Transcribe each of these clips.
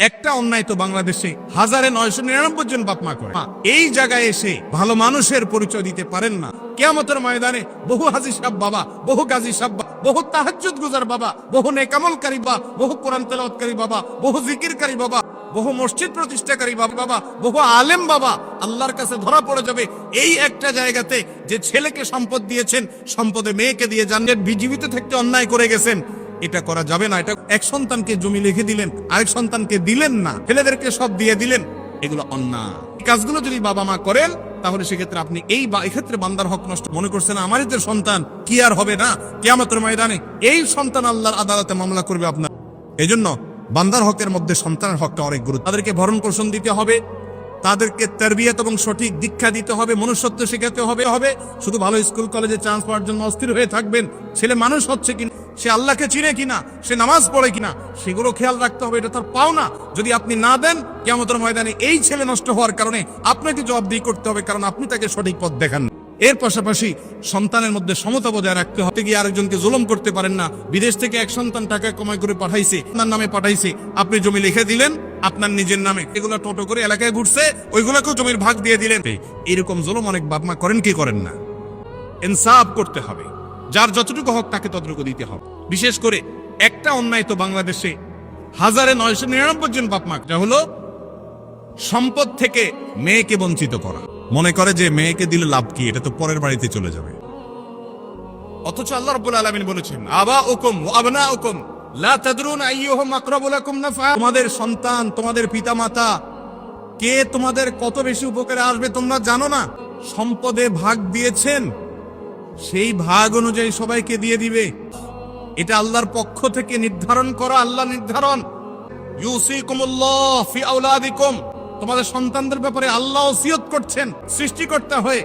একটা অন্যায় তো বাংলাদেশে 1999 জন বাপ মা করে। এই জায়গায় এসে ভালো মানুষের পরিচয় দিতে পারেন না। কিয়ামতের ময়দানে বহু হাজী সাহেব বাবা, বহু গাজী সাহেব বাবা, বহু তাহাজ্জুদ গুজার বাবা, বহু নেকামলকারী বাবা, বহু কোরআন তেলাওয়াতকারী বাবা, বহু জিকিরকারী বাবা, বহু মসজিদ প্রতিষ্ঠাকারী বাবা, বহু আলেম বাবা আল্লাহর কাছে ধরা পড়ে যাবে এই একটা জায়গাতে যে ছেলেকে সম্পদ দিয়েছেন, সম্পদে মেয়েকে দিয়ে জানেন জীবিত থাকতে অন্যায় করে গেছেন। এটা করা যাবে না। এটা এক সন্তানকে জমি লিখে দিলেন, আরেক সন্তানকে দিলেন না, ছেলেদেরকে সব দিয়ে দিলেন, এগুলো অন্যায়। এই কাজগুলো যদি বাবা মা করেন তাহলে সেক্ষেত্রে আপনি এক্ষেত্রে বান্দার হক নষ্ট মনে করছেন। আমারই যে সন্তান, কি আর হবে না কিয়ামতের ময়দানে এই সন্তান আল্লাহর আদালতে মামলা করবে আপনার। এই জন্য বান্দার হকের মধ্যে সন্তানের হকটা অনেক গুরুত্ব। তাদেরকে ভরণ পোষণ দিতে হবে, তাদেরকে তারবিয়াত এবং সঠিক দীক্ষা দিতে হবে, মনুষ্যত্ব শেখাতে হবে। শুধু ভালো স্কুল কলেজে চান্স পাওয়ার জন্য অস্থির হয়ে থাকবেন। ছেলে মানুষ হচ্ছে কিনা, সে আল্লাহকে চিনে কিনা, সে নামাজ পড়ে কিনা, সেগুলো খেয়াল রাখতে হবে। এটা তার পাওনা। যদি আপনি না দেন, কিয়ামতের ময়দানে এই ছেলে নষ্ট হওয়ার কারণে আপনাকে জবাবদিহি করতে হবে, কারণ আপনি তাকে সঠিক পথ দেখান। এর পাশাপাশি সন্তানের মধ্যে সমতা বজায় রাখতে হবে। গিয়ে আরেকজনকে জুলুম করতে পারেন না। বিদেশ থেকে এক সন্তান টাকা কামাই করে পাঠাইছে, আপনার নামে পাঠাইছে, আপনি জমি লিখে দিলেন আপনার নিজের নামে, এগুলো টোটো করে এলাকায় ঘুরছে, ওইগুলোকেও জমির ভাগ দিয়ে দিলেন। এরকম জুলুম অনেক বাপ মা করেন, কি করেন না? ইনসাফ করতে হবে, যার যতটুকু হক তাকে ততটুকু দিতে হবে। বিশেষ করে একটা অন্যায় তো বাংলাদেশে 1999 জন বাপ মা, যা হলো সম্পদ থেকে মেয়েকে বঞ্চিত করা। মনে করে যে মেয়েকে দিলে লাভ কি, এটা তো পরের বাড়িতে চলে যাবে। অথচ আল্লাহ রাব্বুল আলামিন বলেছেন, আবাউকুম ওয়া আবনাউকুম লা তাদরুন আইয়ুহুম আকরাবু লাকুম নাফআ। তোমাদের সন্তান, তোমাদের পিতামাতা কে তোমাদের কত বেশি উপকারে আসবে তোমরা জানো না। সম্পদে ভাগ দিয়েছেন, সেই ভাগ অনুযায়ী সবাইকে দিয়ে দিবে। এটা আল্লাহর পক্ষ থেকে নির্ধারণ করা, আল্লাহ নির্ধারণ। ইউসিকুমুল্লাহ ফি আওলাদিকুম, তোমাদের সন্তানদের ব্যাপারে আল্লাহ ওসিয়ত করছেন, সৃষ্টিকর্তা হয়ে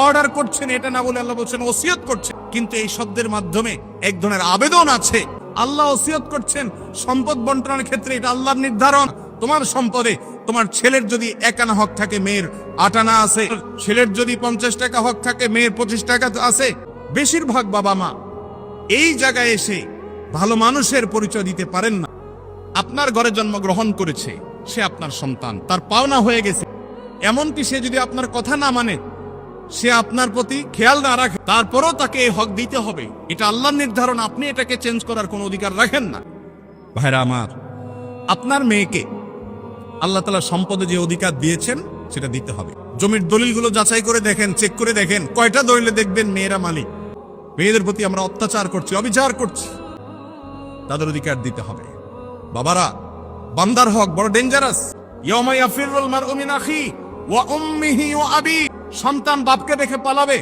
অর্ডার করছেন। এটা না বলে আল্লাহ বলছেন ওসিয়ত করছেন, কিন্তু এই শব্দের মাধ্যমে এক ধরনের আবেদন আছে। আল্লাহ ওসিয়ত করছেন সম্পদ বন্টনের ক্ষেত্রে, এটা আল্লাহর নির্ধারণ। তোমার সম্পদে তোমার ছেলের যদি 1 আনা হক থাকে, মেয়ের 8 আনা আছে। ছেলের যদি 50 টাকা হক থাকে, মেয়ের 25 টাকা আছে। বেশিরভাগ বাবা মা এই জায়গায় এসে ভালো মানুষের পরিচয় দিতে পারেন না। আপনার ঘরে জন্মগ্রহণ করেছে, সে আপনার সন্তান, তার পাওনা হয়ে গেছে। এমনকি সে যদি আপনার কথা না মানে, সে আপনার প্রতি খেয়াল না রাখে, তারপরও তাকে হক দিতে হবে। এটা আল্লাহর নির্ধারণ, আপনি এটাকে চেঞ্জ করার কোনো অধিকার রাখেন না। ভাইরা আমার, আপনার মেয়েকে আল্লাহ তাআলা সম্পদে যে অধিকার দিয়েছেন সেটা দিতে হবে। জমির দলিলগুলো যাচাই করে দেখেন, চেক করে দেখেন, কয়টা দলিলে দেখবেন মেয়েরা মালিক। মেয়েদের প্রতি আমরা অত্যাচার করছি, অবিচার করছি, তাদের অধিকার দিতে হবে। বাবারা, বান্দার হক বড় ডেঞ্জারাস। ইয়াউমা ইয়াফিরুল মারউ মিন আখি ওয়া উম্মিহি ওয়া আবি। সন্তান বাপকে দেখে পালাবে,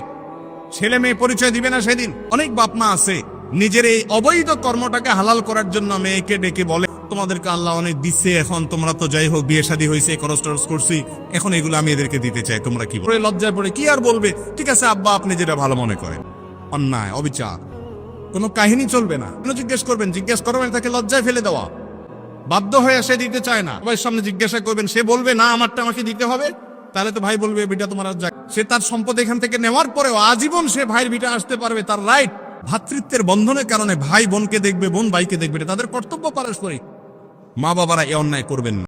ছেলে মেয়ে পরিচয় দিবে না সেদিন। অনেক বাপ মা আছে নিজের এই অবৈধ কর্মটাকে হালাল করার জন্য মেয়েকে ডেকে বলে, তোমাদেরকে আল্লাহ অনেক দিচ্ছে, এখন তোমরা তো যাই হোক বিয়ে শাদী হয়েছে, খরচ টরচ করছি, এখন এগুলো আমি এদেরকে দিতে চাই, তোমরা কি বলে? লজ্জায় পড়ে কি আর বলবে? ঠিক আছে আব্বা, আপনি যেটা ভালো মনে করেন। অন্যায়, অবিচার, কোনো কাহিনী চলবে না। জিজ্ঞেস করবেন, জিজ্ঞেস করবেন, তাকে লজ্জায় ফেলে দেওয়া। বাধ্য হয়ে সে দিতে চায় না, সবার সামনে জিজ্ঞাসা করবেন, সে বলবে না আমারটা আমাকে দিতে হবে, তাহলে তো ভাই বলবে বিটা তোমার আর যায়। সে তার সম্পদ এখান থেকে নেওয়ার পরেও আজীবন সে ভাইয়ের বিটা আসতে পারবে, তার রাইট। ভ্রাতৃত্বের বন্ধনের কারণে ভাই বোনকে দেখবে, বোন ভাইকে দেখবে, তাদের কর্তব্য পারস্পরিক। মা বাবারা এ অন্যায় করবেন না।